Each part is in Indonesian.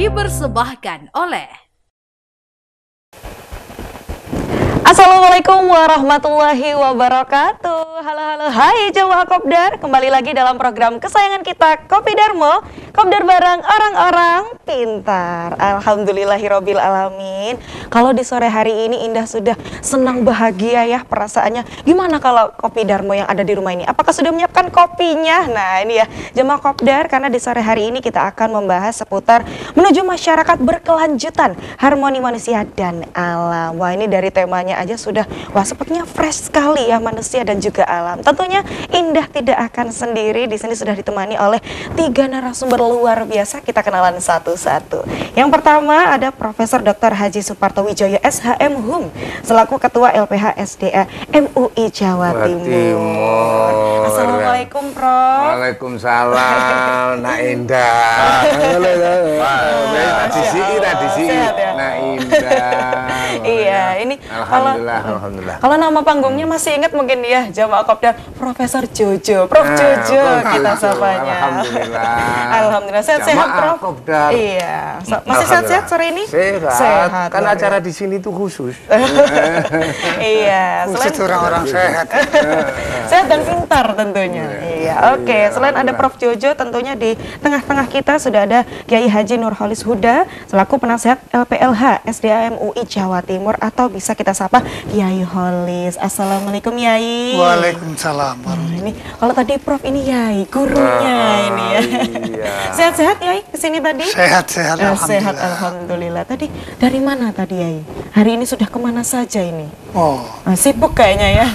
dipersembahkan oleh Assalamualaikum warahmatullahi wabarakatuh. Halo, hai jamaah Kopdar. Kembali lagi dalam program kesayangan kita Kopi Darmo, Kopdar bareng orang-orang pintar. Alhamdulillahirabbil alamin. Kalau di sore hari ini Indah sudah senang bahagia ya perasaannya. Gimana kalau Kopi Darmo yang ada di rumah ini? Apakah sudah menyiapkan kopinya? Nah, ini ya jamaah Kopdar, karena di sore hari ini kita akan membahas seputar menuju masyarakat berkelanjutan, harmoni manusia dan alam. Wah, ini dari temanya aja sudah sepertinya fresh sekali ya, manusia dan juga alam. Tentunya Indah tidak akan sendiri. Di sini sudah ditemani oleh 3 narasumber luar biasa. Kita kenalan satu-satu. Yang pertama ada Profesor Dr. Haji Suparto Wijoyo SHM Hum selaku Ketua LPH SDA MUI Jawa Timur. Assalamualaikum Prof. Waalaikumsalam. Nak Indah. Nak Indah. Iya, ini Alhamdulillah. Kalau nama panggungnya masih ingat mungkin ya jamaah Kopdar, Profesor Jojo. Prof Jojo kita sapanya. Alhamdulillah. Sehat-sehat Prof. Kopdar. Iya. Masih sehat-sehat sore ini? Sehat. Kan acara di sini tuh khusus. Iya. Khusus orang-orang sehat. Sehat dan pintar tentunya. Iya. Oke. Selain ada Prof Jojo, tentunya di tengah-tengah kita sudah ada Kiai Haji Nurholis Huda selaku penasehat LPLH SDA MUI Jawa Timur, atau bisa kita sapa Kiai Holis. Assalamualaikum Yai. Waalaikumsalam. Ini kalau tadi Prof ini Yai, gurunya ini ya. Iya. Sehat-sehat Yai kesini tadi? Sehat-sehat, Sehat alhamdulillah. Tadi dari mana tadi Yai? Hari ini sudah kemana saja ini? Oh, Sibuk kayaknya ya.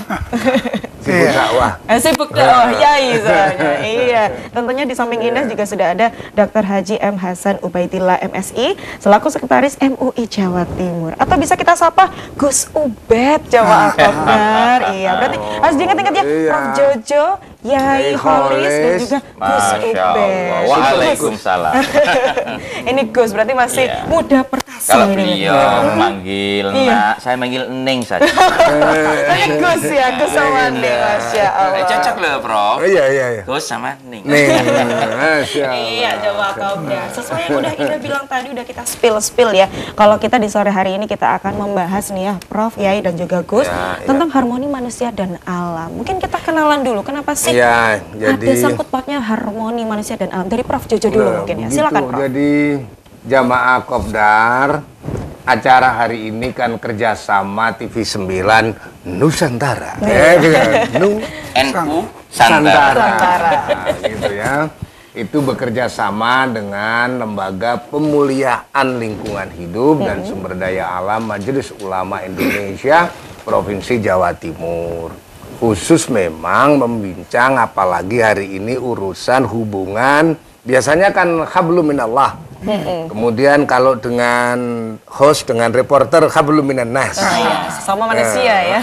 Sibuk dakwah. Sibuk dakwah Yai soalnya. Iya. Tentunya di samping Indah juga sudah ada Dr. Haji M. Hasan Ubaidillah MSI selaku Sekretaris MUI Jawa Timur, atau bisa kita sapa Gus Ubed jamaah Kopdar. Iya, berarti harus diingat-ingat ya, Prof Jojo, Yai Holis dan juga Gus Ubed. Waalaikumsalam. Ini Gus berarti masih muda perkasa. Kalau ini. beliau manggil nak, saya manggil Neng saja. Ini Gus ya, Gus sama Neng, Masya Allah. Cocok loh, Prof. Iya. Gus sama Neng. Iya, jamaah Kopdar. Sesuai yang udah Indah bilang tadi, udah kita spill ya. Kalau kita di sore hari ini kita akan membahas nih ya, Prof, Yai dan juga Gus, tentang harmoni manusia dan alam. Mungkin kita kenalan dulu, kenapa sih ada sangkut pautnya harmoni manusia dan alam? Dari Prof Jojo dulu mungkin ya, silakan Prof. Jadi jamaah Kopdar, acara hari ini kan kerjasama TV 9 Nusantara. NU Santara. Gitu ya. Itu bekerja sama dengan Lembaga Pemuliaan Lingkungan Hidup dan Sumber Daya Alam Majelis Ulama Indonesia Provinsi Jawa Timur. Khusus memang membincang, apalagi hari ini urusan hubungan, biasanya kan hablum minallah. Kemudian kalau dengan host, dengan reporter hablum minan nas. Sama manusia ya.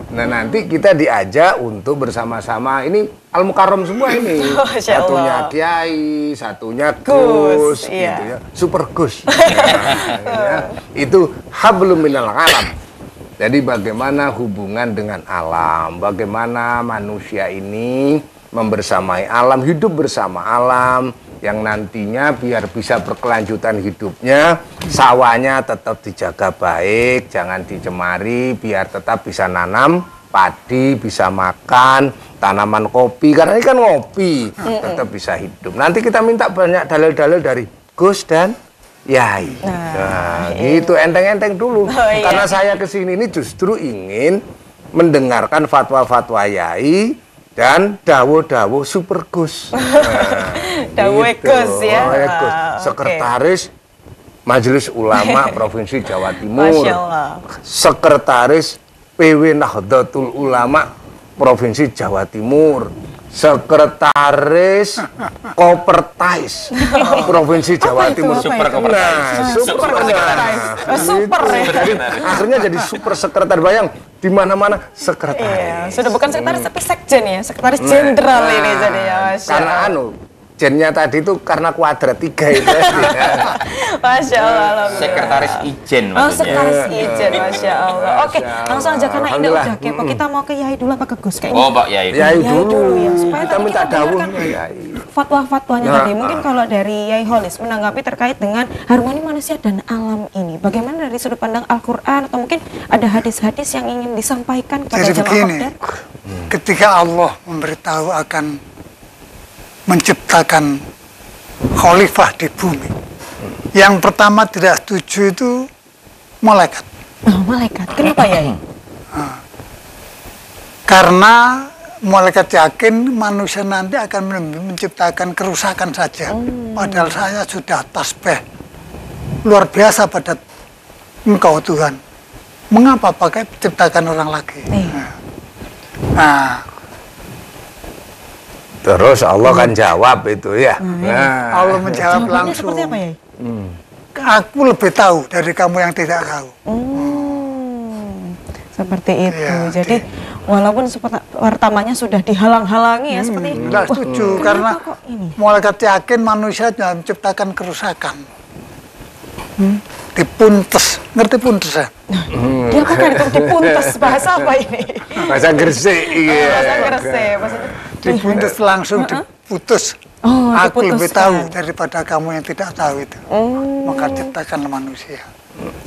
Nah, nanti kita diajak untuk bersama-sama, ini Al-Mukarram semua ini. Satunya Kiai, satunya Gus, gitu ya. Super Gus. Itu hablum minal alam. Jadi bagaimana hubungan dengan alam, bagaimana manusia ini membersamai alam, hidup bersama alam, yang nantinya biar bisa berkelanjutan hidupnya, sawahnya tetap dijaga baik, jangan dicemari, biar tetap bisa nanam padi, bisa makan, tanaman kopi, karena ini kan ngopi, tetap bisa hidup. Nanti kita minta banyak dalil-dalil dari Gus dan Yai. Nah, gitu, enteng-enteng dulu. Karena saya kesini ini justru ingin mendengarkan fatwa-fatwa Yai dan dawo-dawo Super Gus. Dawe Gus ya. Gus, Sekretaris Majelis Ulama Provinsi Jawa Timur. Masya Allah. Sekretaris PW Nahdlatul Ulama Provinsi Jawa Timur. Sekretaris Kopertais Provinsi Jawa Timur. Super Kopertais. Super ya. Jadi akhirnya jadi super sekretaris, bayang di mana-mana sekretaris. Iya, sudah bukan sekretaris tapi sekjen ya, sekretaris jenderal ini jadi ya, Masya karena jennya tadi itu karena kuadrat 3 itu. Masya Allah. Sekretaris Ijen Oh, maksudnya. sekretaris Ijen, Masya Allah. Oke, langsung aja karena Indah udah kepo, kita mau ke Yai dulu apa ke Gus kayaknya? Oh, Pak Yai. Yai dulu ya, supaya kita tadi minta kita dawuh dengarkan. Yai. fatwa-fatwanya tadi, mungkin kalau dari Yai Holis menanggapi terkait dengan harmoni manusia dan alam ini, bagaimana dari sudut pandang Al-Quran atau mungkin ada hadis-hadis yang ingin disampaikan kepada Jadi jemaah begini, Kopdar? ketika Allah memberitahu akan menciptakan khalifah di bumi, yang pertama tidak setuju itu malaikat. Oh, malaikat. Kenapa ya? Karena malaikat yakin manusia nanti akan menciptakan kerusakan saja. Padahal saya sudah tasbih luar biasa pada Engkau Tuhan. Mengapa pakai ciptakan orang lagi? Nah, Terus Allah kan jawab itu ya. Allah menjawab Jawabannya langsung. seperti apa ya? Aku lebih tahu dari kamu yang tidak tahu. Seperti itu. Ya, Jadi walaupun pertamanya sudah dihalang-halangi ya seperti itu. Tidak setuju karena kok ini? malaikat yakin manusia jangan menciptakan kerusakan. Dipuntes, ngerti puntes ya? Dia apa kan itu dipuntes, bahasa apa ini? Bahasa Gresik. Iya. Bahasa Gresik. Dipuntes langsung diputus. Oh, Aku lebih diputuskan. tahu daripada kamu yang tidak tahu itu. Maka ciptakanlah manusia.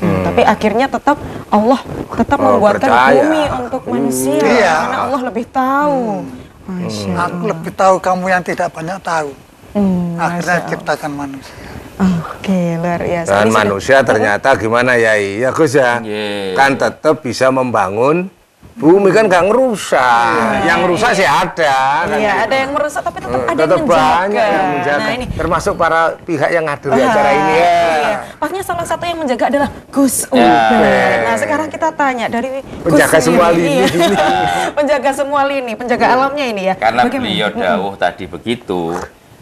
Tapi akhirnya tetap Allah tetap membuatkan percaya. bumi untuk manusia Iya. karena Allah lebih tahu. Masya Aku lebih tahu kamu yang tidak banyak tahu. Akhirnya Masya ciptakan manusia. Oke, luar biasa. Dan Ini sudah- manusia ternyata gimana ya? Ya Gus ya. Iya. Kan tetap bisa membangun bumi kan nggak ngerusak. Yang rusak sih ada. Kan Iya, gitu. ada yang merusak tapi tetap ada Tetap yang banyak menjaga. yang menjaga. Nah, ini Termasuk para pihak yang hadir di acara ini ya. Iya. Pastinya salah satu yang menjaga adalah Gus Ya. Uber. Nah, sekarang kita tanya dari Penjaga Gus semua ini. lini. Iya. Penjaga semua lini, penjaga alamnya ini ya. Karena Bagaimana? beliau dawuh tadi begitu,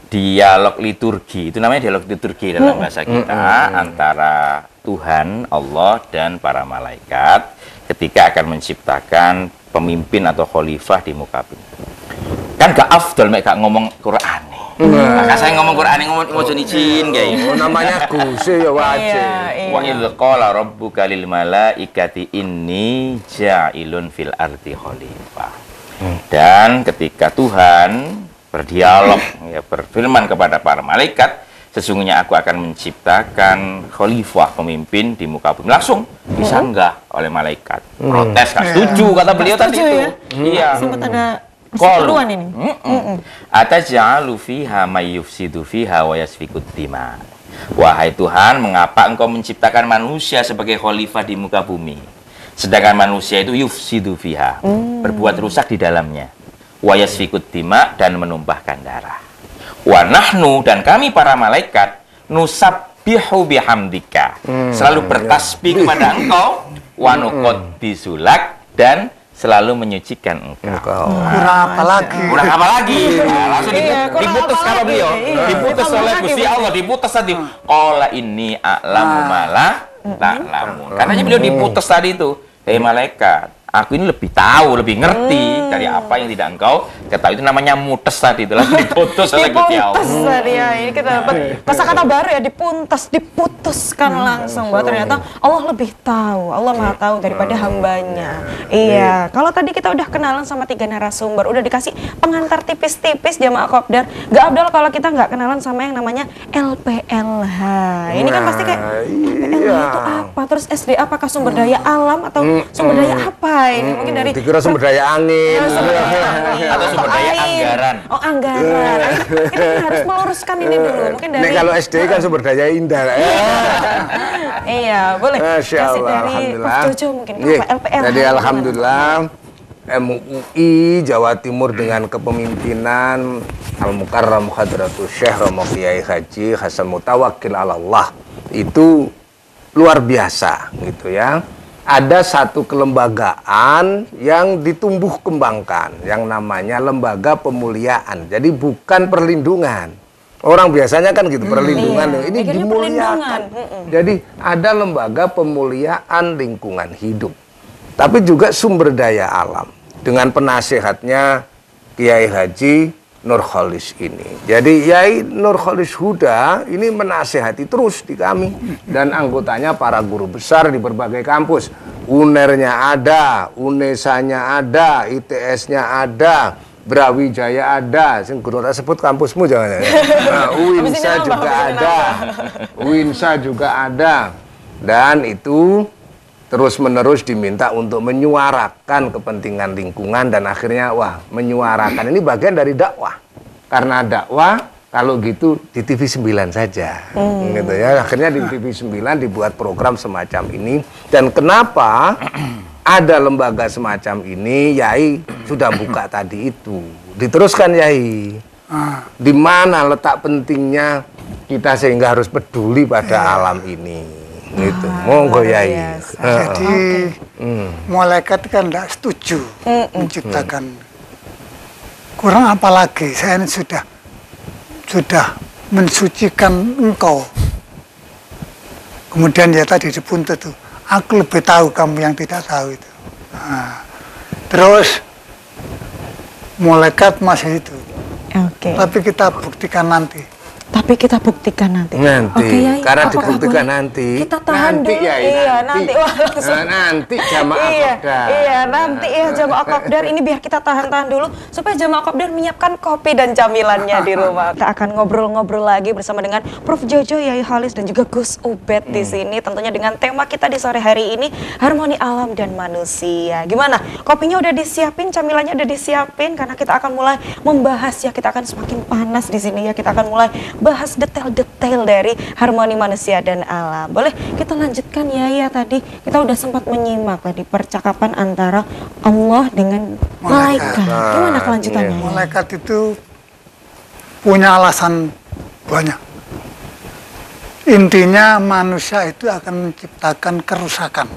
dialog liturgi, itu namanya dialog liturgi dalam bahasa kita, antara Tuhan, Allah, dan para malaikat ketika akan menciptakan pemimpin atau khalifah di muka bumi. Kan gak afdol mek gak ngomong Quran nih. Maka saya ngomong Quran ngomong mojo izin kayak Oh, namanya Gus ya wajib. Iya. Wa idz qala rabbuka lil malaikati inni ja'ilun fil ardi khalifah. Dan ketika Tuhan berdialog, ya, berfirman kepada para malaikat, sesungguhnya aku akan menciptakan khalifah pemimpin di muka bumi. Langsung disanggah oleh malaikat. Protes, gak setuju kata beliau tadi setuju itu. ya? Iya. Sempat ada Qalu. perseteruan ini. Ataj'alu fiha may yufsidu fiha wa yasfikud dima. Wahai Tuhan, mengapa Engkau menciptakan manusia sebagai khalifah di muka bumi? Sedangkan manusia itu yufsidu fiha, berbuat rusak di dalamnya. Wa yasfikud dima, dan menumpahkan darah. Wa nahnu, dan kami para malaikat, nusabbihu bihamdika, selalu bertasbih kepada Engkau, wa nuqaddisulak, dan selalu menyucikan Engkau. Kurang apa lagi? Kurang apa lagi? Nah, langsung Iya, kurang diputus apa kata lagi? beliau. Iya, Diputus ditambah oleh lagi Gusti berarti. Allah, diputus tadi. Qala inni a'lamu ma la ta'lamun. Karena beliau diputus tadi itu. Hei malaikat, aku ini lebih tahu, lebih ngerti dari apa yang tidak engkau ketahui. Itu namanya mutes tadi, itu langsung diputus oleh Gusti Dipuntes Allah. tadi ya, ini kita dapat kata-kata baru ya, dipuntes, diputuskan langsung bahwa ternyata Allah lebih tahu, Allah maha tahu daripada hambanya. Iya, kalau tadi kita udah kenalan sama 3 narasumber, udah dikasih pengantar tipis-tipis jamaah Kopdar, gak abdal kalau kita nggak kenalan sama yang namanya LPLH. Ini kan pasti kayak LPLH itu apa? Terus SD apakah sumber daya alam atau sumber daya apa ini? Mungkin dari Dikira sumber daya angin. sumber daya angin, Atau sumber daya air. anggaran. Oh, anggaran. Kita harus meluruskan ini dulu. Mungkin dari Nih kalau SD kan sumber daya indah. iya, boleh. Masya Kasih Allah, dari alhamdulillah. Prof. Jojo mungkin. Nggih, Apa LPL? jadi alhamdulillah MUI Jawa Timur dengan kepemimpinan Al-Mukarram Hadratus Syekh Romo Kiai Haji Hasan Mutawakkil Allah itu luar biasa gitu ya. Ada satu kelembagaan yang ditumbuh kembangkan yang namanya Lembaga Pemuliaan. Jadi bukan perlindungan. Orang biasanya kan gitu perlindungan. Iya. Ini Mikirnya dimuliakan. perlindungan. Jadi ada Lembaga Pemuliaan Lingkungan Hidup. Tapi juga sumber daya alam dengan penasehatnya Kiai Haji Nurholis ini. Jadi Yai Nurholis Huda ini menasehati terus di kami dan anggotanya para guru besar di berbagai kampus. UNER-nya ada, UNESA-nya ada, ITS-nya ada, Brawijaya ada, sing guru tak sebut kampusmu jangan. Nah, UINSA juga ada. UINSA juga ada. Dan itu terus-menerus diminta untuk menyuarakan kepentingan lingkungan dan akhirnya wah, menyuarakan ini bagian dari dakwah. Karena dakwah kalau gitu di TV 9 saja. Gitu ya. Akhirnya di TV 9 dibuat program semacam ini dan kenapa ada lembaga semacam ini, Yai sudah buka tadi itu. Diteruskan, Yai. Di mana letak pentingnya kita sehingga harus peduli pada alam ini. Gitu. Monggo, Yai. Jadi malaikat kan tidak setuju menciptakan. Kurang apalagi saya ini sudah mensucikan engkau. Kemudian ya tadi dibuntut tuh. Aku lebih tahu kamu yang tidak tahu itu. Nah, terus malaikat masih itu. Tapi kita buktikan nanti. Tapi kita buktikan nanti. Nanti. Yai, karena dibuktikan nanti. Kita tahan nanti, dulu. Yai, Iya, nanti. Wah, langsung. Nanti jamaah kopdar. Iya, nanti ya jamaah kopdar ini biar kita tahan-tahan dulu supaya jamaah kopdar menyiapkan kopi dan camilannya di rumah. Kita akan ngobrol-ngobrol lagi bersama dengan Prof Jojo, Yai Khalis dan juga Gus Ubed di sini. Tentunya dengan tema kita di sore hari ini harmoni alam dan manusia. Gimana? Kopinya udah disiapin, camilannya udah disiapin karena kita akan mulai membahas ya. Kita akan semakin panas di sini ya. Kita akan mulai bahas detail-detail dari harmoni manusia dan alam. Boleh kita lanjutkan ya tadi kita udah sempat menyimak tadi percakapan antara Allah dengan malaikat. Gimana kelanjutannya? Malaikat itu punya alasan banyak. Intinya manusia itu akan menciptakan kerusakan.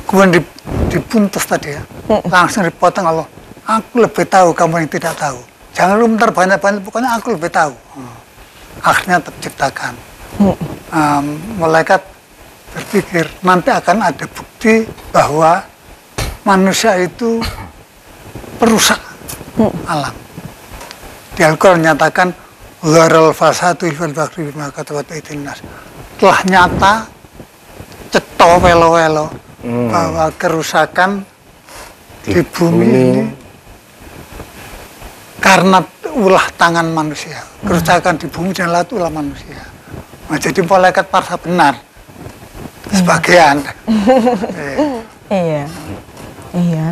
Kemudian dibuntus tadi ya, langsung dipotong Allah. Aku lebih tahu kamu yang tidak tahu. Jangan lu bentar banyak-banyak, pokoknya aku lebih tahu. Akhirnya terciptakan. Malaikat berpikir nanti akan ada bukti bahwa manusia itu perusak alam. Di Al-Quran menyatakan gharal fasadu fil bahri bima kasabat aydin nas. Telah nyata ceto welo-welo bahwa kerusakan di bumi ini karena ulah tangan manusia. Kerusakan di bumi dan laut ulah manusia. Nah, jadi malaikat parsa benar. Sebagian. Iya.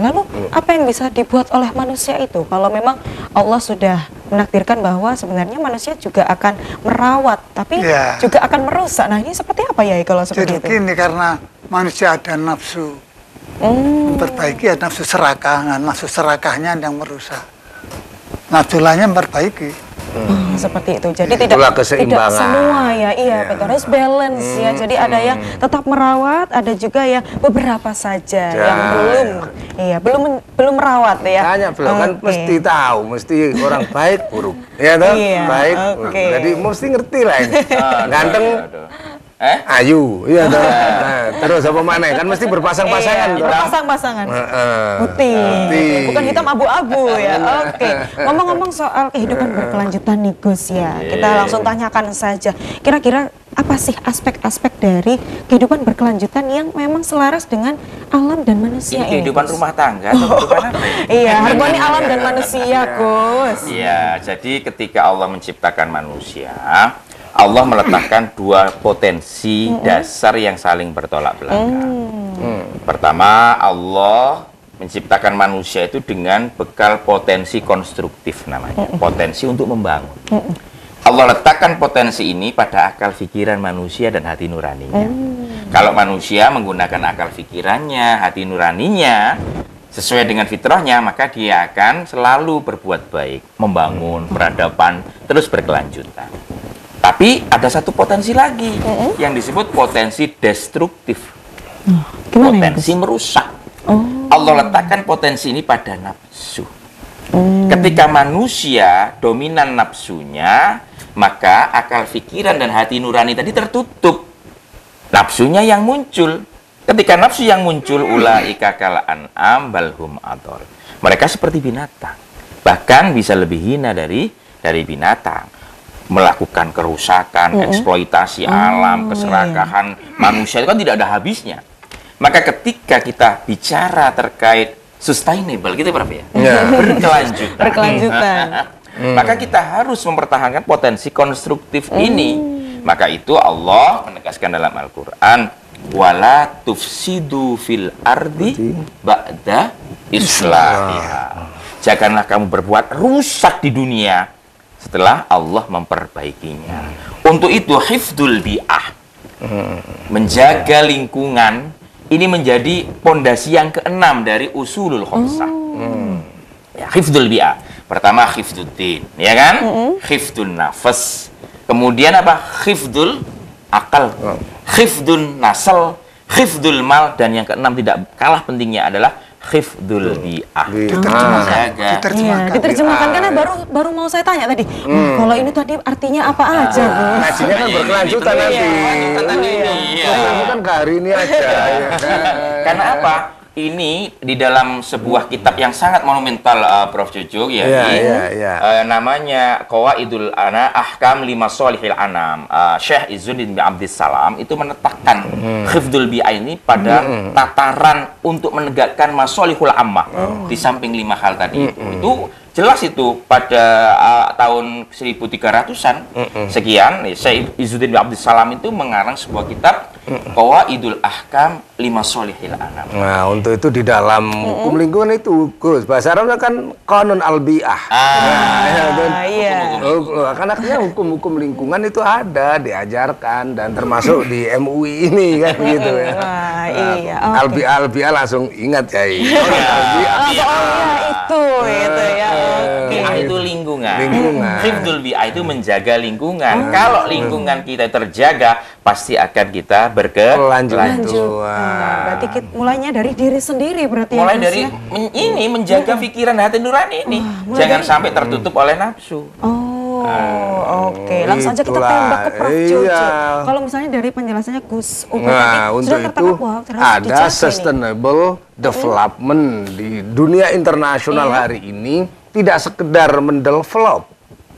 Lalu apa yang bisa dibuat oleh manusia itu? Kalau memang Allah sudah menakdirkan bahwa sebenarnya manusia juga akan merawat, tapi juga akan merusak. Nah, ini seperti apa ya kalau seperti itu? Jadi ini karena manusia ada nafsu memperbaiki, ada nafsu serakah. Nah, nafsu serakahnya yang merusak. Nafsu lainnya memperbaiki. Seperti itu. Jadi tidak semua ya. Iya, betul. Harus balance ya. Jadi ada yang tetap merawat, ada juga ya beberapa saja yang belum merawat ya. Tanya belum kan mesti tahu, mesti orang baik buruk. Ya toh? Baik. Jadi mesti ngerti lah ini. Ganteng ayu, iya toh. Terus apa mana? Kan mesti berpasang-pasangan. Berpasang-pasangan. Putih. Bukan hitam abu-abu ya. Ngomong-ngomong soal kehidupan berkelanjutan nih Gus ya. Kita langsung tanyakan saja. Kira-kira apa sih aspek-aspek dari kehidupan berkelanjutan yang memang selaras dengan alam dan manusia ini? Kehidupan rumah tangga atau kehidupan apa ya? Iya, harmoni alam dan manusia, Gus. Iya, jadi ketika Allah menciptakan manusia, Allah meletakkan dua potensi dasar yang saling bertolak belakang. Pertama, Allah menciptakan manusia itu dengan bekal potensi konstruktif namanya, potensi untuk membangun. Allah letakkan potensi ini pada akal pikiran manusia dan hati nuraninya. Kalau manusia menggunakan akal pikirannya, hati nuraninya, sesuai dengan fitrahnya, maka dia akan selalu berbuat baik, membangun peradaban, terus berkelanjutan. Tapi ada satu potensi lagi yang disebut potensi destruktif, potensi merusak. Allah letakkan potensi ini pada nafsu. Ketika manusia dominan nafsunya, maka akal pikiran dan hati nurani tadi tertutup. Nafsunya yang muncul. Ketika nafsu yang muncul, ulaika kal an'am bal hum adall. Mereka seperti binatang, bahkan bisa lebih hina dari binatang. Melakukan kerusakan, eksploitasi alam, keserakahan manusia itu kan tidak ada habisnya. Maka ketika kita bicara terkait sustainable gitu Prof ya. Berkelanjutan. Berkelanjutan. Maka kita harus mempertahankan potensi konstruktif ini. Maka itu Allah menegaskan dalam Al-Qur'an, wala tufsidu fil ardi ba'da islahiha. Janganlah kamu berbuat rusak di dunia setelah Allah memperbaikinya. Untuk itu hifdzul bi'ah, menjaga lingkungan, ini menjadi pondasi yang keenam dari usulul khamsah. Ya, hifdzul bi'ah. Pertama hifdzuddin, ya kan? Hifdzun nafas. Kemudian apa? Hifdzul akal. Hifdzun nasal, hifdzul mal, dan yang keenam tidak kalah pentingnya adalah hifdzul bi'ah. Diterjemahkan karena baru mau saya tanya tadi. Kalau ini tadi artinya apa aja, Bu? Ngajinya kan berkelanjutan nanti. Kamu kan ke hari ini aja. Karena apa? Ini di dalam sebuah kitab yang sangat monumental, Prof Cucuk, ya, namanya Qawaidul Ahkam Lima Sholihil Anam. Syekh Izzuddin bin Abdissalam itu menetapkan hifdzul bi'ah ini pada tataran untuk menegakkan masolihul ammah di samping 5 hal tadi. Itu jelas itu pada tahun 1300-an sekian, Syekh Izzuddin bin Abdissalam itu mengarang sebuah kitab Qawaidul Ahkam Lima Sholihil Anam. Nah, untuk itu di dalam hukum lingkungan itu, Gus, bahasa Arabnya kan Qanun al-Bi'ah. Kan akhirnya hukum-hukum lingkungan itu ada, diajarkan, dan termasuk di MUI ini kan gitu ya. Al-Bi'ah langsung ingat ya. Al-Bi'ah itu ya. Bi'ah itu lingkungan. Hifdzul bi'ah itu menjaga lingkungan. Kalau lingkungan kita terjaga, pasti akan kita berkelanjutan. Berarti mulainya dari diri sendiri berarti. Mulai dari ini menjaga pikiran hati nurani ini. Jangan sampai tertutup oleh nafsu. Oke. Langsung aja kita tembak ke Prof Cucuk. Kalau misalnya dari penjelasannya Gus Ubed untuk itu ada sustainable development di dunia internasional hari ini, tidak sekedar mendevelop,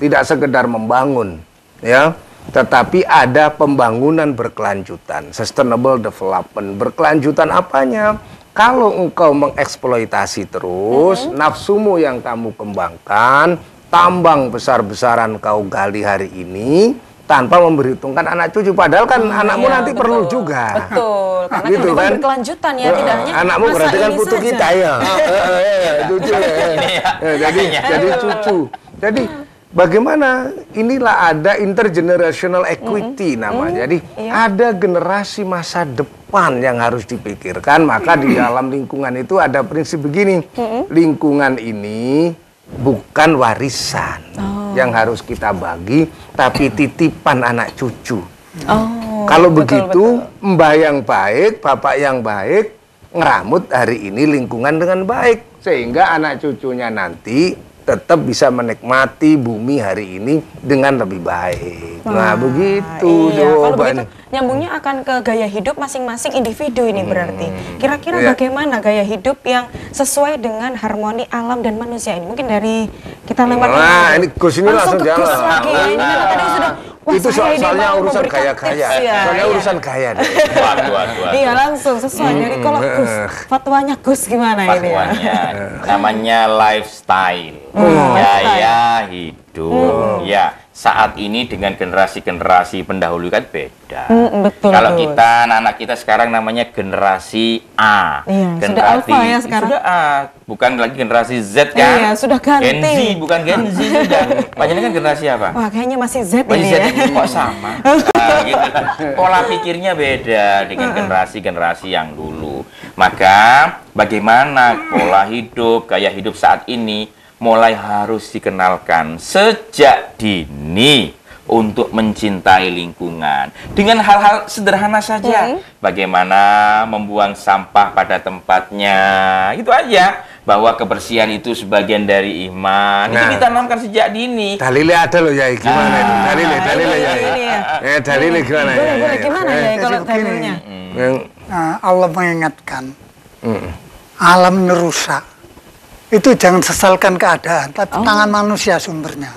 tidak sekedar membangun, ya, tetapi ada pembangunan berkelanjutan, sustainable development. Berkelanjutan apanya? Kalau engkau mengeksploitasi terus nafsumu yang kamu kembangkan, tambang besar-besaran kau gali hari ini tanpa memperhitungkan anak cucu, padahal kan anakmu nanti perlu juga. Betul, karena gitu kan berkelanjutan ya, tidak hanya anakmu berarti kan putu kita ya. Cucu jadi cucu. Jadi bagaimana, inilah ada intergenerational equity namanya. Jadi ada generasi masa depan yang harus dipikirkan. Maka di dalam lingkungan itu ada prinsip begini. Lingkungan ini bukan warisan yang harus kita bagi, tapi titipan anak cucu. Kalau begitu, mbah yang baik, bapak yang baik, ngeramut hari ini lingkungan dengan baik, sehingga anak cucunya nanti tetap bisa menikmati bumi hari ini dengan lebih baik. Nah, begitu jawabannya. Kalau begitu, nyambungnya akan ke gaya hidup masing-masing individu ini berarti. Kira-kira bagaimana gaya hidup yang sesuai dengan harmoni alam dan manusia ini? Mungkin dari kita lempar ini Gus ini langsung ke Gus lagi. Ini kan tadi sudah itu soalnya urusan kaya-kaya. Soalnya urusan kaya deh. Iya, langsung sesuai. Jadi kalau Gus, fatwanya Gus gimana ini? Fatwanya namanya lifestyle. Gaya hidup. Ya, saat ini dengan generasi-generasi pendahulu kan beda. Kalau kita, anak kita sekarang namanya generasi A. Generasi sudah alpha ya sekarang. Sudah A, bukan lagi generasi Z kan? Iya, sudah ganti. Gen Z, bukan Gen Z sudah. Panjangnya kan generasi apa? Wah, kayaknya masih Z masih ini Z ya. Kok sama? Gitu. Pola pikirnya beda dengan generasi-generasi yang dulu. Maka bagaimana pola hidup, gaya hidup saat ini mulai harus dikenalkan sejak dini untuk mencintai lingkungan dengan hal-hal sederhana saja. Bagaimana membuang sampah pada tempatnya, itu aja. Bahwa kebersihan itu sebagian dari iman. Itu ditanamkan sejak dini. Dalilnya ada loh ya, gimana itu? Dalilnya ya. Dalilnya gimana ya? Gimana ya kalau dalilnya? Allah mengingatkan alam rusak. Itu jangan sesalkan keadaan, tapi tangan manusia sumbernya.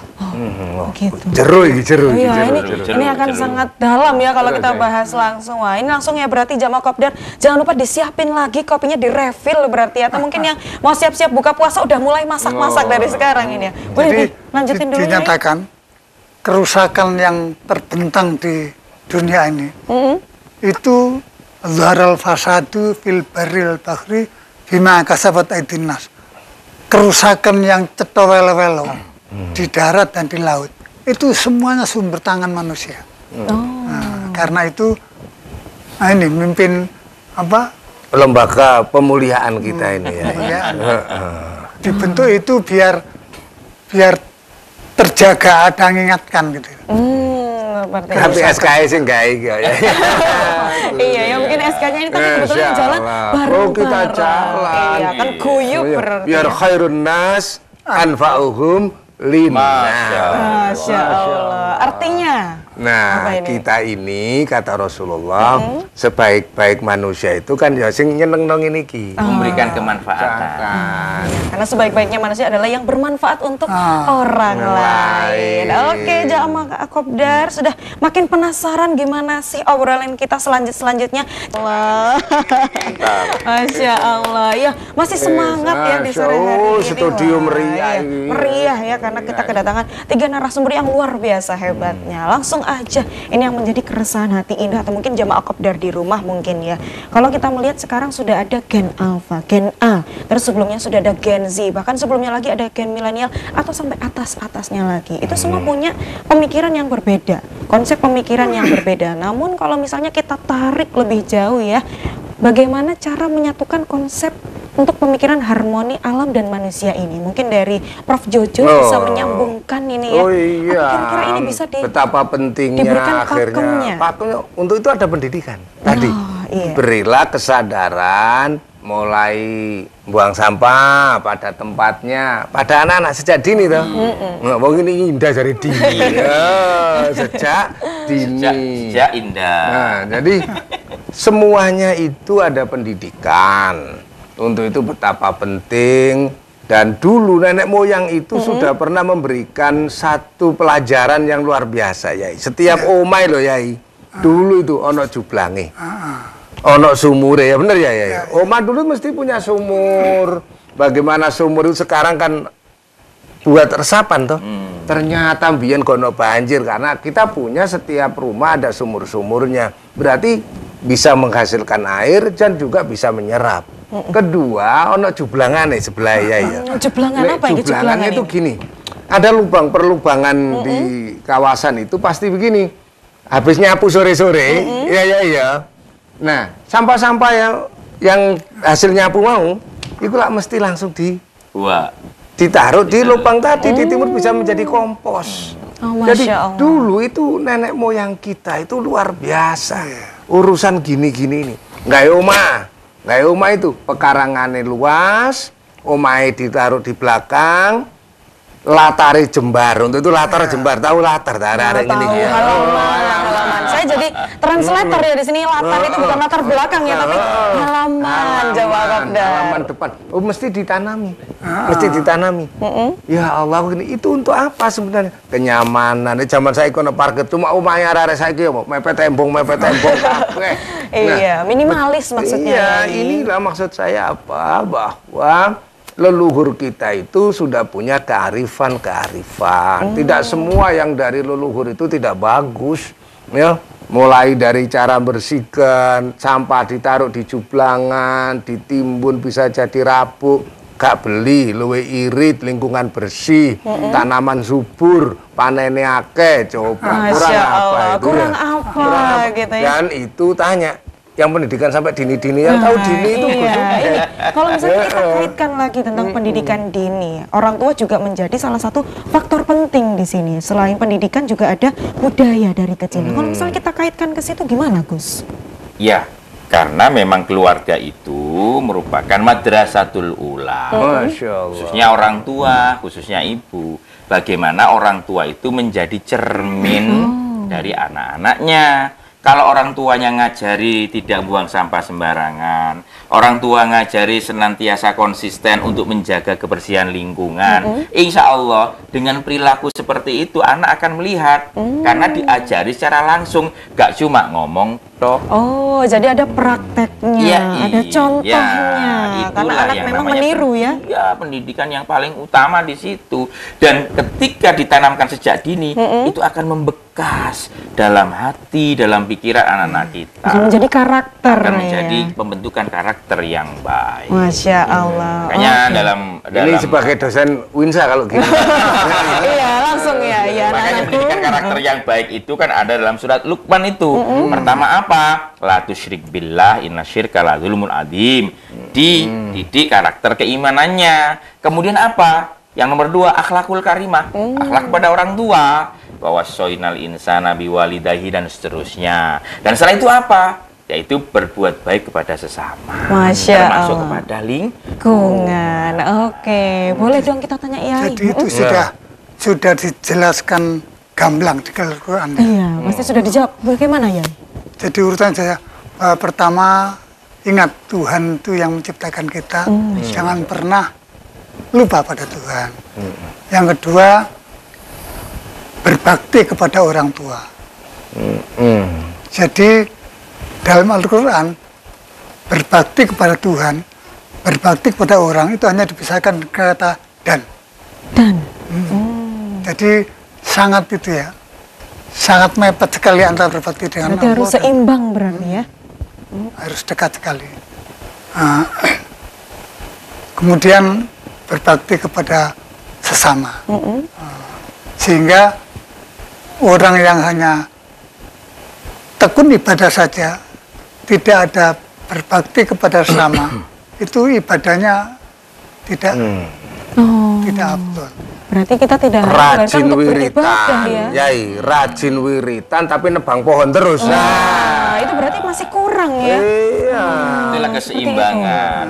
Gitu. Jeru ini, jeru. Iya, ini akan sangat dalam ya kalau kita bahas langsung. Wah, ini langsung ya berarti jamaah kopdar, jangan lupa disiapin lagi kopinya, direfill berarti. Atau mungkin yang mau siap-siap buka puasa udah mulai masak-masak dari sekarang ini ya. Boleh lanjutin dulu. Dinyatakan kerusakan yang terbentang di dunia ini itu zaharal fasadu fil barril bahri bima kasabat aydin nas. Kerusakan yang cetowelo-welo di darat dan di laut itu semuanya sumber tangan manusia. Nah, karena itu ini mimpin apa lembaga pemulihaan kita ini ya. Dibentuk itu biar terjaga, ada mengingatkan gitu. Tapi SKS sih enggak ya. Iya, ya mungkin SK-nya ini tapi kebetulan jalan bareng-bareng. Oh, kita jalan. Iya, kan guyup berarti. Biar khairun nas anfa'uhum linnas. Masya Allah. Artinya? Nah, kita ini kata Rasulullah, sebaik-baik manusia itu kan ya sing nyeneng-neng iki. Memberikan kemanfaatan. Karena sebaik-baiknya manusia adalah yang bermanfaat untuk orang lain. Oke, jamaah kopdar, sudah makin penasaran gimana sih obrolan kita selanjutnya. Allah. Masya Allah. Ya, masih semangat ya di sore hari ini. Studio meriah. Meriah ya, karena kita kedatangan 3 narasumber yang luar biasa hebatnya. Langsung aja, ini yang menjadi keresahan hati Indah atau mungkin jamaah kopdar di rumah mungkin ya. Kalau kita melihat sekarang sudah ada Gen Alpha, Gen A, terus sebelumnya sudah ada Gen Z, bahkan sebelumnya lagi ada Gen Milenial atau sampai atasnya lagi. Itu semua punya pemikiran yang berbeda, konsep pemikiran yang berbeda. Namun kalau misalnya kita tarik lebih jauh ya, bagaimana cara menyatukan konsep untuk pemikiran harmoni alam dan manusia ini? Mungkin dari Prof. Jojo bisa menyambungkan ini ya. Oh iya. Kira-kira ini bisa betapa pentingnya diberikan akhirnya. Pakemnya untuk itu ada pendidikan. Tadi iya. Berilah kesadaran mulai buang sampah pada tempatnya, pada anak-anak sejak dini toh. Nggak ini indah dari dini. Sejak dini. Sejak indah. Nah, jadi semuanya itu ada pendidikan. Untuk itu betapa penting, dan dulu nenek moyang itu sudah pernah memberikan satu pelajaran yang luar biasa, Yai. Setiap omai loh, Yai. Dulu itu ono jublange. Ono sumure, ya bener ya, Yai. Oma dulu mesti punya sumur. Bagaimana sumur itu sekarang kan buat resapan toh. Ternyata mbiyen gono banjir karena kita punya setiap rumah ada sumur-sumurnya. Berarti bisa menghasilkan air dan juga bisa menyerap. Kedua, ono jublangan nih sebelah ya. Jublangan apa ini? Jublangannya itu gini. Ada lubang perlubangan di kawasan itu pasti begini. Habis nyapu sore-sore, iya. Nah, sampah-sampah yang hasil nyapu mau, itu lah mesti langsung ditaruh di lubang tadi di timur bisa menjadi kompos. Jadi dulu itu nenek moyang kita itu luar biasa. Urusan gini-gini ini. Nggak omah itu pekarangannya luas, omahe ditaruh di belakang, latari jembar. Untuk itu latar jembar, tahu latar dari ini ya. Halaman. Saya jadi translator ya di sini, latar itu bukan latar belakang ya, tapi halaman Jawa Kopdar. Halaman depan. Oh, mesti ditanami. Mesti ditanami. Ya Allah, ini itu untuk apa sebenarnya? Kenyamanan. Zaman saya kono parkir cuma omahe arek saiki yo mepet tembong kabeh. Iya, minimalis maksudnya. Iya, inilah maksud saya apa? Bahwa leluhur kita itu sudah punya kearifan. Tidak semua yang dari leluhur itu tidak bagus, ya. Mulai dari cara bersihkan, sampah ditaruh di jublangan, ditimbun bisa jadi rabuk, gak beli, luwe irit, lingkungan bersih, tanaman subur, panennya akeh, coba kurang apa gitu ya. Dan itu tanya yang pendidikan sampai dini-dini, yang tahu dini itu kalau misalnya kita kaitkan lagi tentang pendidikan dini, orang tua juga menjadi salah satu faktor penting di sini. Selain pendidikan juga ada budaya dari kecil. Kalau misalnya kita kaitkan ke situ gimana, Gus? Ya, karena memang keluarga itu merupakan madrasatul ula. Masya Allah. Khususnya orang tua, khususnya ibu. Bagaimana orang tua itu menjadi cermin dari anak-anaknya. Kalau orang tuanya ngajari tidak buang sampah sembarangan, orang tua ngajari senantiasa konsisten untuk menjaga kebersihan lingkungan, insya Allah dengan perilaku seperti itu anak akan melihat karena diajari secara langsung, gak cuma ngomong toh. Oh, jadi ada prakteknya, Ya, ada contohnya. Karena itulah anak yang memang namanya meniru ya. Ya, pendidikan yang paling utama di situ. Dan ketika ditanamkan sejak dini, itu akan membekas dalam hati, dalam pikiran anak-anak kita. Akan menjadi karakter Akan ya. menjadi pembentukan karakter yang baik. Masya Allah. Makanya Oke. dalam Ini sebagai dosen Winsa kalau gini. Iya, langsung ya. Ya, makanya anak-anakku. pendidikan karakter yang baik itu kan ada dalam surat Luqman itu. Pertama apa? La tusyrik billah innasyirka la dzulmun adzim. Dididik karakter keimanannya. Kemudian apa? Yang nomor 2, akhlakul karimah. Akhlak kepada orang tua. Bahwa soinal insana biwalidahi dan seterusnya. Dan setelah itu apa? Yaitu berbuat baik kepada sesama. Masya Termasuk Allah. kepada Lingkungan. Oke, boleh dong kita tanya Yai. Jadi itu sudah dijelaskan gamblang di Al-Quran. Iya, pasti sudah dijawab. Bagaimana Yai? Jadi urutan saya pertama, ingat Tuhan itu yang menciptakan kita, jangan pernah lupa pada Tuhan. Yang kedua, berbakti kepada orang tua. Jadi dalam Al-Quran, berbakti kepada Tuhan, berbakti kepada orang itu hanya dipisahkan kata dan. Jadi sangat itu ya, sangat mepet sekali antara berbakti dengan Berarti Allah. harus seimbang berarti ya. Harus dekat sekali. Kemudian berbakti kepada sesama. Sehingga orang yang hanya tekun ibadah saja, tidak ada berbakti kepada sesama, itu ibadahnya tidak abdul. Berarti kita tidak Rajin untuk beribadah wiritan, ya. Yai, rajin wiritan tapi nebang pohon terus. Nah, itu berarti masih kurang ya. Iya. itulah keseimbangan.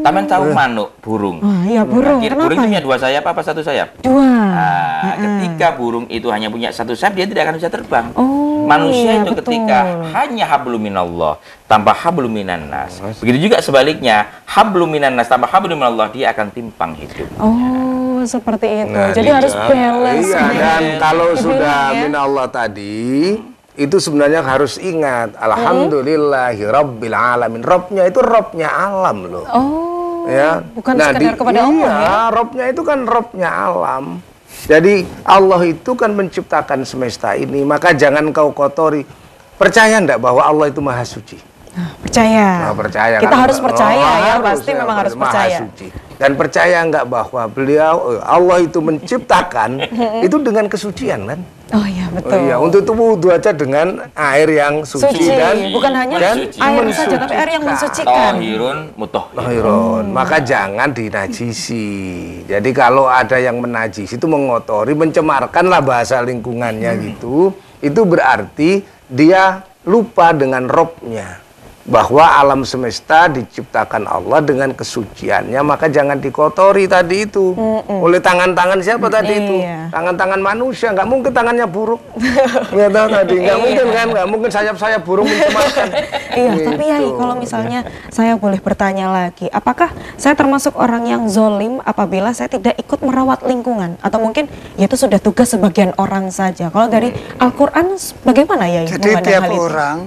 Taman tahu manuk, burung. Iya burung. Kira Kenapa? burung itu punya 2 sayap apa 1 sayap? 2. Nah, ketika burung itu hanya punya 1 sayap, dia tidak akan bisa terbang. Oh, Manusia iya, itu betul. ketika hanya habluminallah tanpa habluminannas. Begitu juga sebaliknya, habluminannas tanpa habluminallah, dia akan timpang hidup. Oh, seperti itu. Nah, Jadi iya. harus balance. Iya, ya. dan kalau Dibilang sudah ya. minallah tadi, itu sebenarnya harus ingat, alhamdulillahi rabbil alamin. Robnya itu robnya alam loh. Oh, Ya. bukan sekedar kepada Allah ya. Iya, robnya itu kan robnya alam. Jadi Allah itu kan menciptakan semesta ini, maka jangan kau kotori. Percaya enggak bahwa Allah itu maha suci? Percaya. Nah, percaya Kita kan? harus percaya ya, harus pasti ya, memang harus maha percaya. suci. Dan percaya enggak bahwa beliau Allah itu menciptakan itu dengan kesucian kan? Oh iya, betul. Oh iya, untuk itu wudhu aja dengan air yang suci, Suci, dan bukan hanya dan air saja, tapi air yang mensucikan. Tohirun mutohhir. Tohirun. Maka jangan dinajisi. Jadi kalau ada yang menajisi itu mengotori, mencemarkanlah bahasa lingkungannya gitu. Itu berarti dia lupa dengan robnya. Bahwa alam semesta diciptakan Allah dengan kesuciannya, maka jangan dikotori tadi itu. Oleh tangan-tangan siapa tadi itu? Iya. Tangan-tangan manusia, nggak mungkin tangannya buruk. Nggak tahu tadi, nggak mungkin kan? Nggak mungkin sayap-sayap burung mencemarkan. Iya, tapi ya Gitu. kalau misalnya saya boleh bertanya lagi, apakah saya termasuk orang yang zolim apabila saya tidak ikut merawat lingkungan? Atau mungkin ya itu sudah tugas sebagian orang saja. Kalau dari Al-Quran bagaimana ya? Jadi memandang tiap hal itu? orang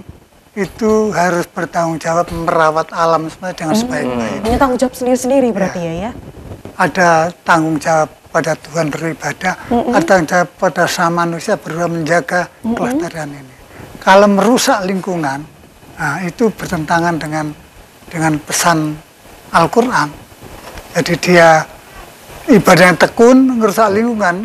itu harus bertanggung jawab merawat alam semesta dengan sebaik-baik. Punya tanggung jawab sendiri-sendiri berarti ya? Ada tanggung jawab pada Tuhan beribadah, ada tanggung jawab pada sama manusia berdua menjaga kelestarian ini. Kalau merusak lingkungan, nah, itu bertentangan dengan pesan Al-Quran. Jadi dia ibadah yang tekun, merusak lingkungan.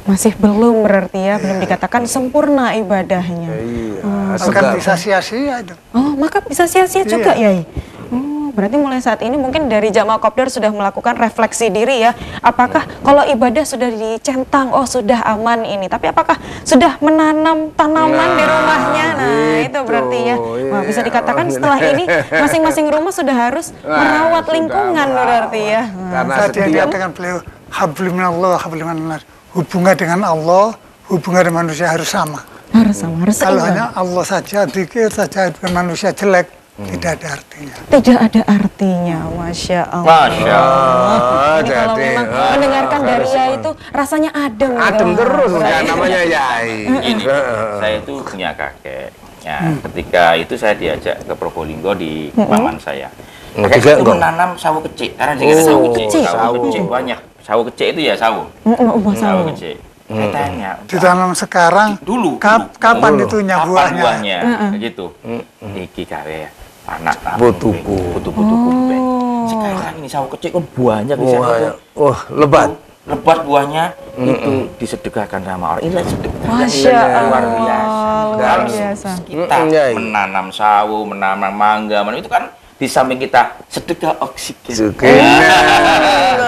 Masih belum berarti ya, belum dikatakan sempurna ibadahnya. Iya. Bahkan bisa sia-sia itu. Oh, maka bisa sia-sia juga ya? Oh, berarti mulai saat ini mungkin dari Jamaah Kopdar sudah melakukan refleksi diri ya. Apakah kalau ibadah sudah dicentang, oh sudah aman ini. Tapi apakah sudah menanam tanaman di rumahnya? Nah, itu berarti ya. Wah, bisa dikatakan setelah ini masing-masing rumah sudah harus merawat sudah lingkungan merawat. berarti ya. Karena Tadi yang setiap dikatakan beliau, habliminallah, habliminallah. Hubungan dengan Allah, hubungan dengan manusia harus sama. Harus sama, harus Kalau seimbang. hanya Allah saja, dzikir saja dengan manusia jelek, Tidak ada artinya. Tidak ada artinya, Masya Allah. Masya Allah. Ini kalau memang mendengarkan dari Yai itu rasanya adem. Adem gitu. terus, ya namanya Yai. Gini, saya itu punya kakek. Ya, ketika itu saya diajak ke Probolinggo di paman saya. Kakek itu menanam sawo kecik. Karena dia sawo kecik. Sawo kecik banyak. Sawo kecik itu ya sawo. Sawo kecik. Saya tanya. Ditanam sekarang. Dulu. Kapan itunya Kapan buahnya? buahnya? Gitu. Iki karya anak Putuku. Putu-putu. Sekarang ini sawo kecik kan banyak di sana. Wah, lebat. Lebat buahnya itu disedekahkan sama orang. Ini sedekah Masya yang luar Allah, biasa. luar Kalau biasa. kita menanam sawo, menanam mangga, itu kan di samping kita sedekah oksigen.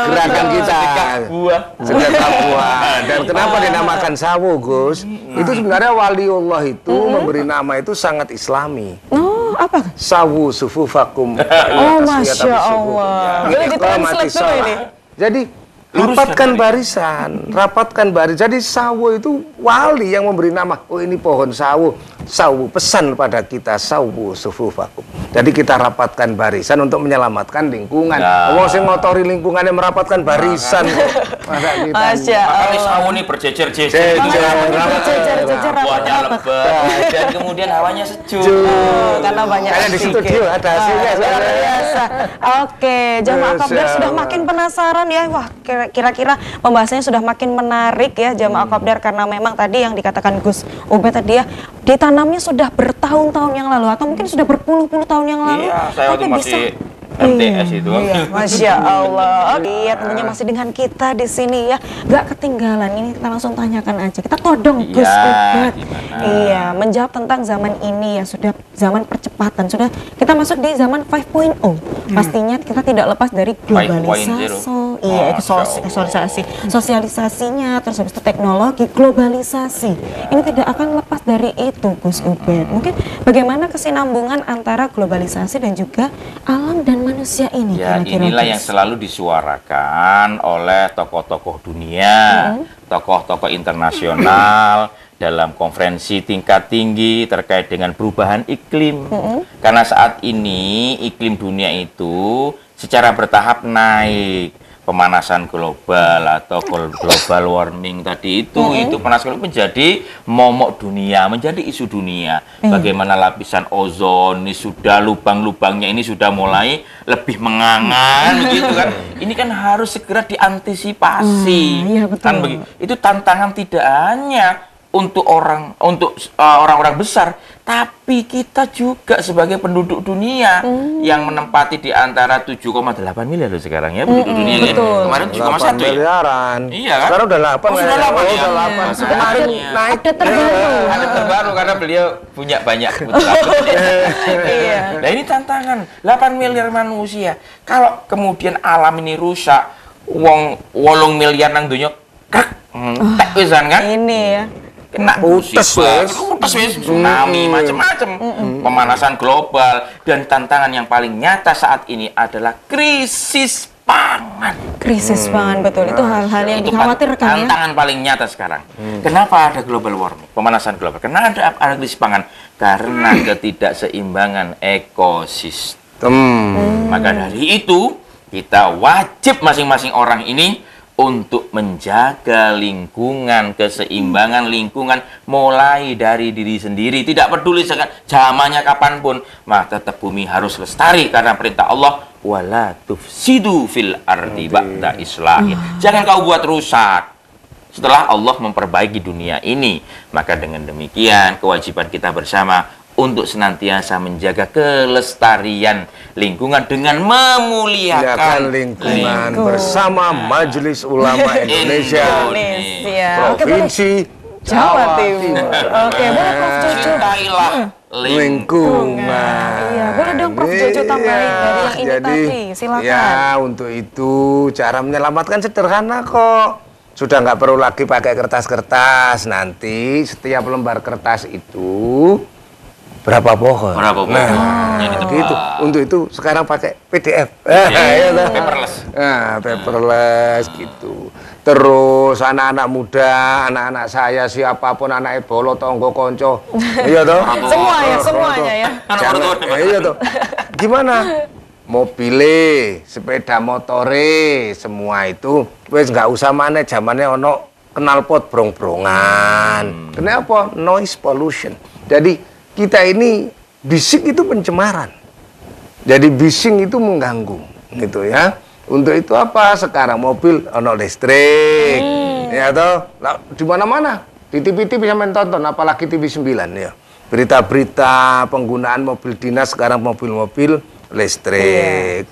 Gerakan kita. Sedekah buah. Sedekah buah. Dan kenapa dinamakan sawo, Gus? Itu sebenarnya waliullah itu memberi nama itu sangat islami. Oh, apa? Sawu sufufakum. Oh, Masya Allah. Boleh ditranslate dulu ini. Jadi rapatkan barisan. Jadi sawo itu wali yang memberi nama. Oh, ini pohon sawo. Sawo pesan pada kita sawu sufufakum. Jadi kita rapatkan barisan untuk menyelamatkan lingkungan. Wong sing ngotori lingkungannya merapatkan barisan. Masa kita. Masya Makanya Allah. sawo ini berjejer-jejer. Berjejer-jejer, Buahnya rapat-rapat. lebat dan kemudian hawanya sejuk. Karena banyak Kayak di studio ada hasilnya. luar biasa. Oke, jamaah Masya Kopdar sudah Allah. makin penasaran ya. Wah, kira-kira pembahasannya sudah makin menarik ya jamaah Kopdar, karena memang tadi yang dikatakan Gus Ubed tadi ya, ditanamnya sudah bertahun-tahun yang lalu atau mungkin sudah berpuluh-puluh tahun yang lalu. Iya, saya waktu tapi masih MTS itu. Iya, Masya Allah. Iya, tentunya masih dengan kita di sini ya. Gak ketinggalan. Ini kita langsung tanyakan aja. Kita todong Iya, Gus Ubed. gimana? Iya, menjawab tentang zaman ini ya, sudah zaman percepatan. Sudah kita masuk di zaman 5.0. Pastinya kita tidak lepas dari globalisasi. Iya, itu sosialisasinya, terus habis itu teknologi, globalisasi. Ini tidak akan lepas dari itu, Gus Ubed. Mungkin bagaimana kesinambungan antara globalisasi dan juga alam dan manusia ini? Ya, kira-kira, inilah Gus? yang selalu disuarakan oleh tokoh-tokoh dunia, tokoh-tokoh internasional dalam konferensi tingkat tinggi terkait dengan perubahan iklim. Karena saat ini iklim dunia itu secara bertahap naik. Pemanasan global atau global warming tadi itu pemanasan global menjadi momok dunia, menjadi isu dunia. Bagaimana lapisan ozon ini sudah lubang-lubangnya ini sudah mulai lebih mengangan begitu kan. Ini kan harus segera diantisipasi. Iya, betul. Kan begitu. Itu tantangan tidak hanya untuk orang-orang besar, tapi kita juga sebagai penduduk dunia yang menempati di antara 7,8 miliar loh sekarang ya penduduk dunia. betul. Kemarin 7,1 ya. miliaran. Iya kan? Sekarang udah 8. Oh, sudah 8 ya? Udah 8. Kemarin naik. Ada terbaru. Ada terbaru karena beliau punya banyak putra. Iya. Nah ini tantangan 8 miliar manusia. Kalau kemudian alam ini rusak, wong 8 miliar nang donya krek, tek pisan kan? Ini ya. Kena Utes wes. tsunami macam-macam, pemanasan global, dan tantangan yang paling nyata saat ini adalah krisis pangan. Krisis pangan, betul. Itu hal-hal yang Itu dikhawatirkan ya. tantangan paling nyata sekarang. Kenapa ada global warming, pemanasan global? Karena ada krisis pangan, karena ketidakseimbangan ekosistem. Maka dari itu kita wajib masing-masing orang ini untuk menjaga lingkungan, keseimbangan lingkungan mulai dari diri sendiri. Tidak peduli zamannya kapanpun, maka tetap bumi harus lestari karena perintah Allah, wala tufsidu fil ardi ba'da islahi. Jangan kau buat rusak setelah Allah memperbaiki dunia ini. Maka dengan demikian kewajiban kita bersama untuk senantiasa menjaga kelestarian lingkungan dengan memuliakan lingkungan bersama Majelis Ulama Indonesia, Provinsi Jawa Timur. Oke, boleh Prof Jojo. Cintailah lingkungan. Iya, boleh dong Prof Jojo tambahin dari yang ini Jadi, tadi. Silakan. ya untuk itu cara menyelamatkan sederhana kok. Sudah nggak perlu lagi pakai kertas-kertas. Nanti setiap lembar kertas itu berapa pohon? Berapa pohon? Nah, gitu. Untuk itu sekarang pakai PDF. Paperless. Nah, paperless gitu. Terus anak-anak muda, anak-anak saya, siapapun, anak bolo, tonggo, konco, iya toh? Semua ya, semuanya ya. Jangan, iya toh. Gimana? Mobile, sepeda motore, semua itu, wes nggak usah mana, zamannya ono knalpot brong-brongan. Kenapa? Noise pollution. Jadi kita ini bising itu pencemaran. Jadi bising itu mengganggu, gitu ya. Untuk itu apa? Sekarang mobil ono listrik, ya toh. Di mana-mana, di TV-TV sampai tonton, apalagi TV 9 ya. Berita-berita penggunaan mobil dinas sekarang mobil-mobil listrik.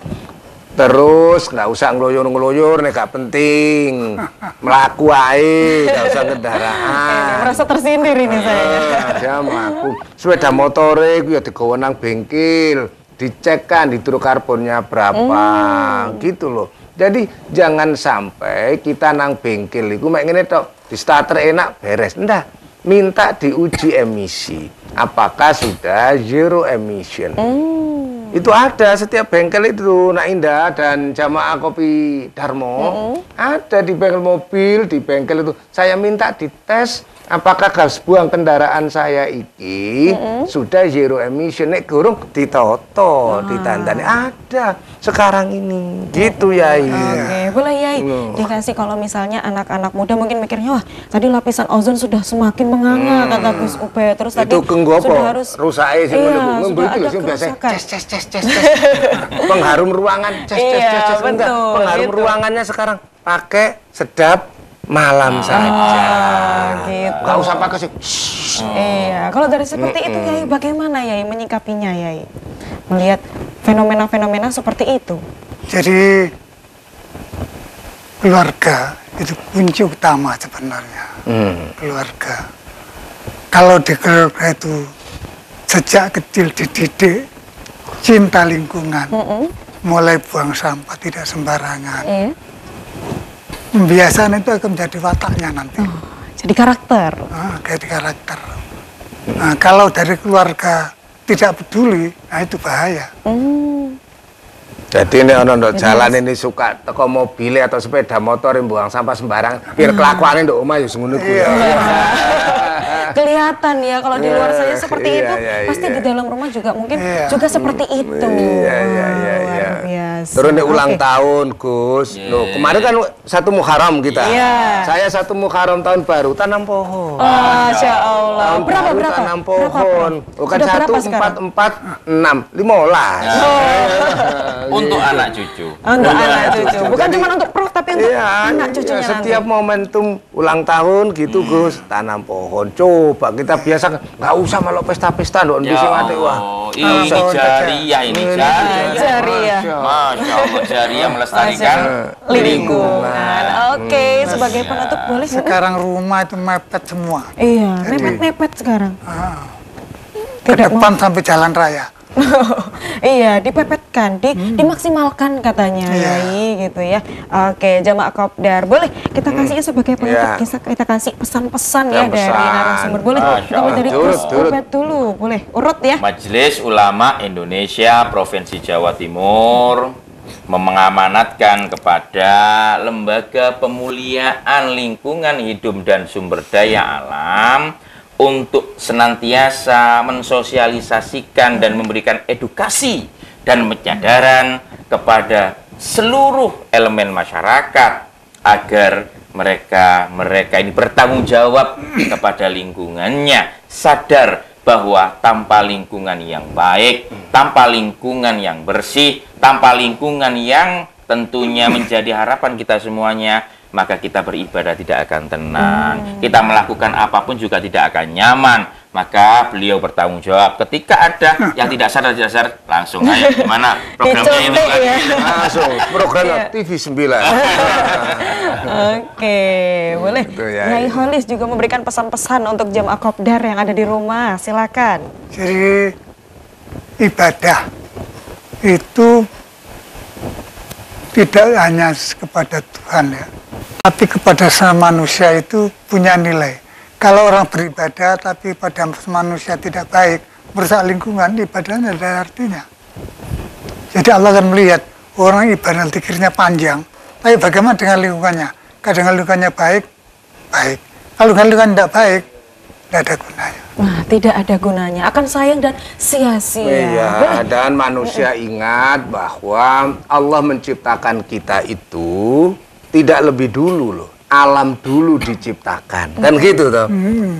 Terus nggak usah ngeloyor-ngeloyor, nih gak penting. Melaku ae, nggak usah kendaraan. Merasa tersindir ini saya. Ya melaku. Sepeda motore ku ya digawa nang bengkel. Dicek kan hidro karbonnya berapa gitu loh. Jadi jangan sampai kita nang bengkel itu mek ngene tok, di starter enak beres. Ndak, minta diuji emisi. Apakah sudah zero emission? Itu ada setiap bengkel itu, Nak Indah dan Jamaah Kopi Darmo. Ada di bengkel mobil, di bengkel itu. Saya minta dites apakah gas buang kendaraan saya iki sudah zero emission. Nek gurung ditoto, ditandani. Ada sekarang ini. Gitu Yai. Oke, boleh Yai. Dikasih kalau misalnya anak-anak muda mungkin mikirnya, wah tadi lapisan ozon sudah semakin menganga kata Gus Ube. Terus tadi itu kenggopo, sudah harus rusake sing sudah ada biasa kerusakan. Ces. Pengharum ruangan, ces. Enggak, pengharum gitu. ruangannya sekarang pakai sedap malam saja. Gitu. Nggak usah pakai sih. Iya, kalau dari seperti itu Yai, bagaimana Yai menyikapinya Yai? Melihat fenomena-fenomena seperti itu. Jadi keluarga itu kunci utama sebenarnya. Keluarga. Kalau di keluarga itu sejak kecil dididik cinta lingkungan, mulai buang sampah tidak sembarangan. Pembiasaan itu akan menjadi wataknya nanti. Jadi karakter. Jadi karakter. Nah, kalau dari keluarga tidak peduli, nah itu bahaya. Jadi ini ono jalan ini suka teko mobil atau sepeda motor yang buang sampah sembarangan, biar kelakuannya ndok omah ya ngono kuwi. Kelihatan ya kalau di luar saya seperti itu, pasti di dalam rumah juga mungkin juga seperti itu. Luar biasa. Terus ini ulang tahun Gus. Loh, kemarin kan 1 Muharram kita. Saya 1 Muharram tahun baru tanam pohon. Masya Allah. Tahun Berapa? tanam pohon. Bukan Sudah 1, berapa 4, 4, 6, 15. Untuk anak cucu. Untuk anak cucu. Bukan cuma untuk prof tapi untuk anak cucunya nanti. Setiap momentum ulang tahun gitu Gus, tanam pohon. Coba kita biasa nggak usah malah pesta-pesta dong di sini ada wah. Ini jariah ini Jariah. Masya Allah jariah melestarikan lingkungan. Oke, sebagai penutup boleh Sekarang rumah itu mepet semua. Iya, mepet-mepet sekarang. Ke depan sampai jalan raya. Iya, dipepetkan, dimaksimalkan katanya, Yai, gitu ya. Oke, Jamaah Kopdar, boleh kita kasih sebagai penutup, kita kasih pesan-pesan ya dari narasumber. Boleh kalau dari Gus Ubed dulu, boleh urut ya. Majelis Ulama Indonesia Provinsi Jawa Timur mengamanatkan kepada Lembaga Pemuliaan Lingkungan Hidup dan Sumber Daya Alam untuk senantiasa mensosialisasikan dan memberikan edukasi dan penyadaran kepada seluruh elemen masyarakat agar mereka ini bertanggung jawab kepada lingkungannya, sadar bahwa tanpa lingkungan yang baik, tanpa lingkungan yang bersih, tanpa lingkungan yang tentunya menjadi harapan kita semuanya, maka kita beribadah tidak akan tenang. Kita melakukan apapun juga tidak akan nyaman. Maka beliau bertanggung jawab. Ketika ada yang tidak sadar, langsung aja gimana programnya ini kan? Langsung program TV 9. Oke, boleh. Yai Holis juga memberikan pesan-pesan untuk jamaah Kopdar yang ada di rumah. Silakan. Jadi ibadah itu tidak hanya kepada Tuhan ya, tapi kepada sama manusia itu punya nilai. Kalau orang beribadah tapi pada manusia tidak baik, merusak lingkungan, ibadahnya tidak ada artinya. Jadi Allah akan melihat orang ibadah zikirnya panjang, tapi bagaimana dengan lingkungannya? Kadang kandungannya baik, baik. Kalau kandungan tidak baik, tidak ada gunanya. Nah, tidak ada gunanya, akan sayang dan sia-sia. Iya, dan manusia ingat bahwa Allah menciptakan kita itu tidak lebih dulu loh. Alam dulu diciptakan, kan gitu toh.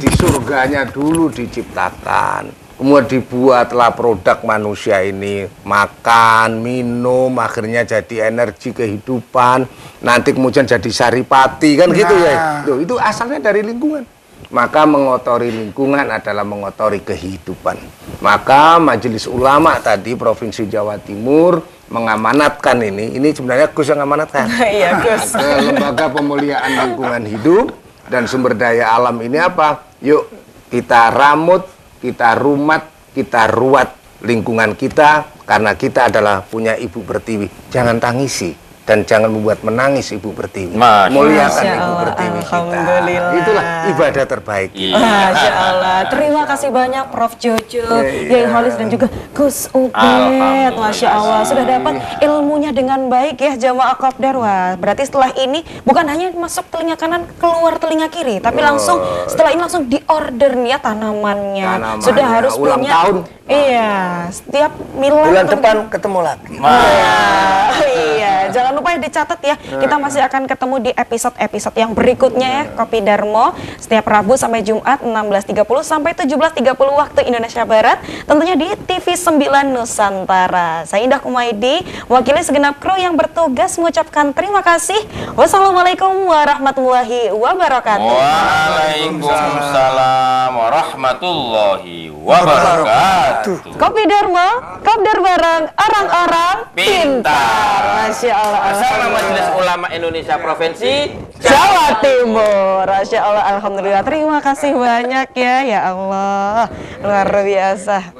Di surganya dulu diciptakan. Kemudian dibuatlah produk manusia ini, makan, minum, akhirnya jadi energi kehidupan, nanti kemudian jadi saripati, kan gitu ya. Loh, itu asalnya dari lingkungan. Maka mengotori lingkungan adalah mengotori kehidupan. Maka Majelis Ulama tadi Provinsi Jawa Timur mengamanatkan ini sebenarnya Gus yang mengamanatkan. Iya, Gus. Lembaga Pemuliaan Lingkungan Hidup dan Sumber Daya Alam ini apa? Yuk kita ramut, kita rumat, kita ruat lingkungan kita, karena kita adalah punya Ibu Pertiwi. Jangan tangisi dan jangan membuat menangis Ibu Pertiwi. Muliakan Ibu Pertiwi kita. Itulah ibadah terbaik. Masya Allah. Terima kasih banyak Prof. Jojo, Yai Holis dan juga Gus Ubed. Masya Allah, sudah dapat ilmunya dengan baik ya jamaah Kopdar. Wah, berarti setelah ini bukan hanya masuk telinga kanan keluar telinga kiri, tapi langsung setelah ini langsung diorder nih ya tanamannya. Sudah harus ulang punya. tahun. Iya, setiap milad Bulan depan ketemu lagi. Iya, jangan lupa ya dicatat ya. Kita masih akan ketemu di episode-episode yang berikutnya ya. Kopi Darmo setiap Rabu sampai Jumat 16.30 sampai 17.30 waktu Indonesia Barat. Tentunya di TV 9 Nusantara. Saya Indah Kumaidi, mewakili segenap kru yang bertugas mengucapkan terima kasih. Wassalamualaikum warahmatullahi wabarakatuh. Waalaikumsalam warahmatullahi wabarakatuh. Kopi Darmo, Kopdar bareng orang-orang pintar. Masya Allah. Asal Majelis Ulama Indonesia Provinsi Jawa Timur. Masya Allah, alhamdulillah. Terima kasih banyak ya, ya Allah. Luar biasa.